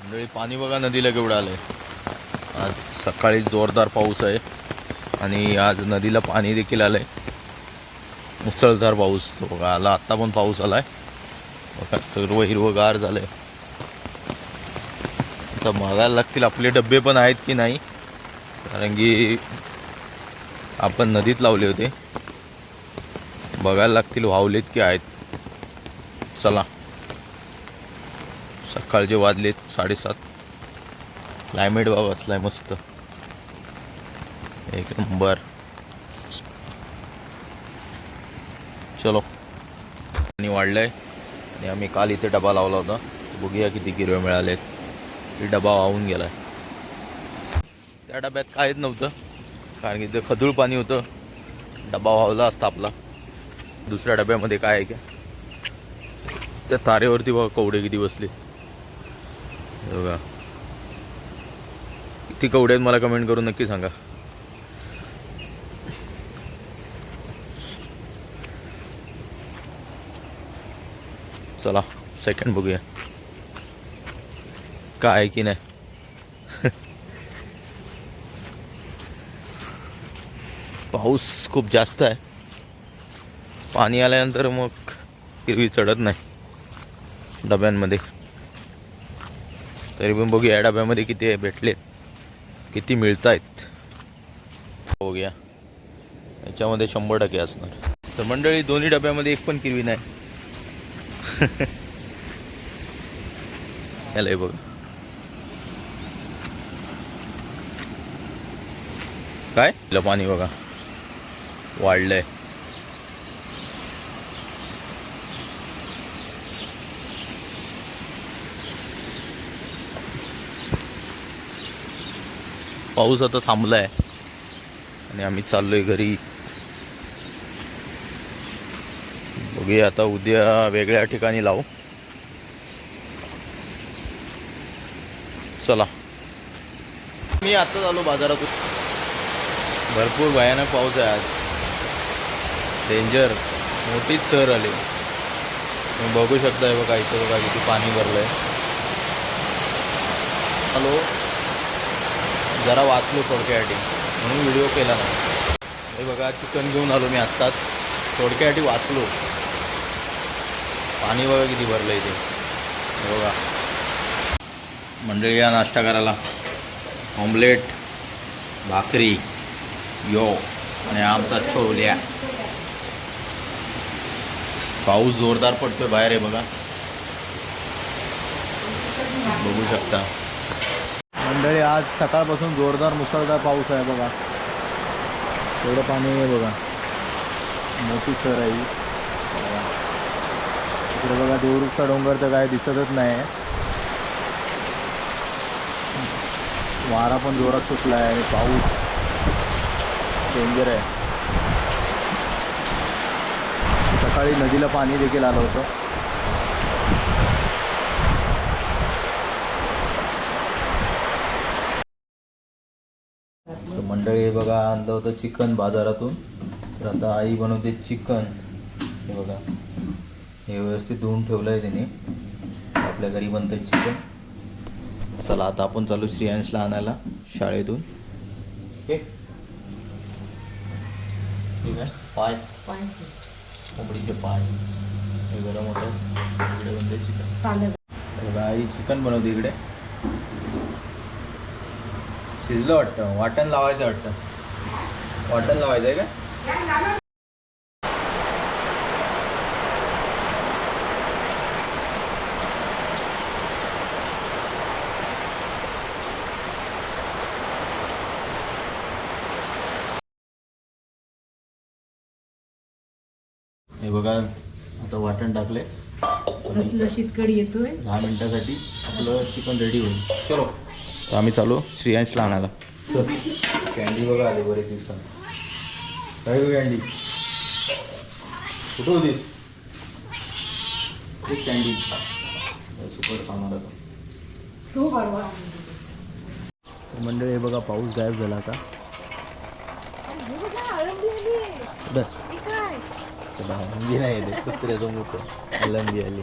मंडळी पाणी बघा नदीला केवढं आलंय. आज सकाळी जोरदार पाऊस आहे आणि आज नदीला पाणी देखील आलंय. मुसळधार पाऊस तो बघा आला. आत्ता पण पाऊस आलाय बघा. सर्व हिरवगार झालंय. आता बघायला लागतील आपले डबे पण आहेत की नाही, कारण की आपण नदीत लावले होते. बघायला लागतील वावलेत की आहेत. चला, सकाळचे वाजलेत 7:30. क्लायमेट बघा असलाय मस्त, एक नंबर. चलो, पाणी वाढलंय आणि आम्ही काल इथे डबा लावला होता. बघूया किती किलो मिळालेत. ते डबा वाहून गेलाय. त्या डब्यात काहीच नव्हतं, कारण की ते खदूळ पाणी होतं. डबा वाहला असता आपला. दुसऱ्या डब्यामध्ये काय आहे का, त्या तारेवरती बघा कवडे किती बसले बघा. किती कवडे आहेत मला कमेंट करून नक्की सांगा. चला सेकंड बघूया काय आहे की नाही. पाऊस खूप जास्त आहे. पाणी आल्यानंतर मग हिरवी चढत नाही डब्यांमध्ये. तरी पण बघूया या डब्यामध्ये किती भेटले, किती मिळत आहेत बघूया. याच्यामध्ये 100% असणार. तर मंडळी दोन्ही डब्यामध्ये एक पण किरवी नाही. याला हे बघा काय पाणी बघा वाढलंय. पाऊस आता थांबलाय आणि आम्ही चाललोय घरी. बघूया आता उद्या वेगळ्या ठिकाणी लावू. चला, मी आत्ताच आलो बाजारातून. भरपूर भयानक पाऊस आहे आज. डेंजर, मोठीच सर आली. तुम्ही बघू शकता बघा इथं बघा किती पाणी भरलंय. हॅलो, जरा वाचलो थोडक्यासाठी म्हणून व्हिडिओ केला नाही. हे बघा चिकन घेऊन आलो मी आत्ताच. थोडक्यासाठी वाचलो. पाणी बघा किती भरलं इथे. हे बघा मंडळी, या नाश्ता करायला ऑमलेट, भाकरी, यो आणि आमचा छोल्या. पाऊस जोरदार पडतोय बाहेर आहे बघा, बघू शकता मंडळी. आज सकाळपासून जोरदार मुसळधार पाऊस आहे बघा. एवढं पाणी आहे बघा. मोठी सर आहे बघा. इकडे बघा देवरुखचा डोंगर तर काय दिसतच नाही. वारा पण जोरात सुटला आहे आणि पाऊस डेंजर आहे. सकाळी नदीला पाणी देखील आलं होतं. तर मंडळी बघा आणलं होतं चिकन बाजारातून. तर आता आई बनवते चिकन. हे बघा हे व्यवस्थित धुवून ठेवलं आहे तिने. आपल्या घरी बनतं चिकन. चला आता आपण चालू श्रेयांशला आणायला शाळेतून. ओके, ठीक आहे. पाय कोंबडीचे पाय हे गरम होतं. इकडे बनते चिकन. बघा आई चिकन बनवते इकडे. शिजलं वाटतं. वाटण लावायचं वाटतं. वाटण लावायचं आहे का? हे बघा आता वाटण टाकले. कसलं शीतकडी येतोय. 10 मिनिटासाठी आपलं चिकन रेडी होईल. चलो, तर आम्ही चालू श्रेयांशला आणायला. कॅन्डी बघा आली बरेच दिवसांनी. काय गं कॅन्डी, कुठं होती? एक कॅन्डी सुपर खाणार आता. तो बरोबर मंडळी बघा पाऊस गायब झाला आता. भांगी नाही येते कुत्र्याचं मोठं अलंगी आली.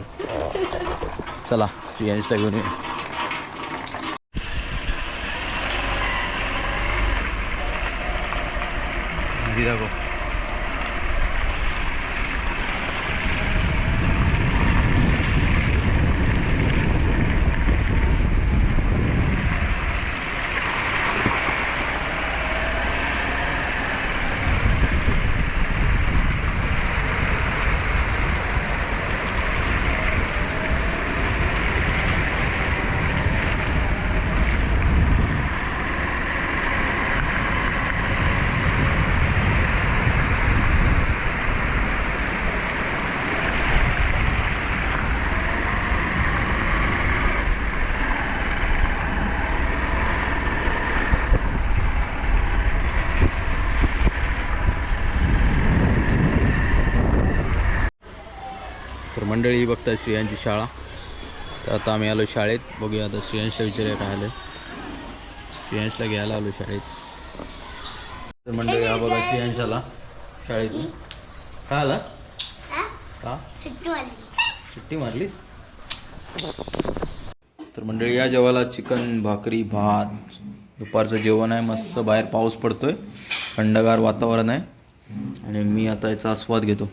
चला श्रेयांशला घेऊन ये. गर्दी दाखव. तर मंडळी ही बघताय श्रियांची शाळा. तर आता आम्ही आलो शाळेत. बघूया आता श्रियांशला विचारूया काय आलं. श्रियांशला घ्यायला आलो शाळेत. तर मंडळी हा बघा श्रियांशाला शाळेतून काय आला का सुट्टी मारलीस. तर मंडळी या जेवायला चिकन भाकरी भात. दुपारचं जेवण आहे. मस्त बाहेर पाऊस पडतोय. थंडगार वातावरण आहे आणि मी आता याचा आस्वाद घेतो.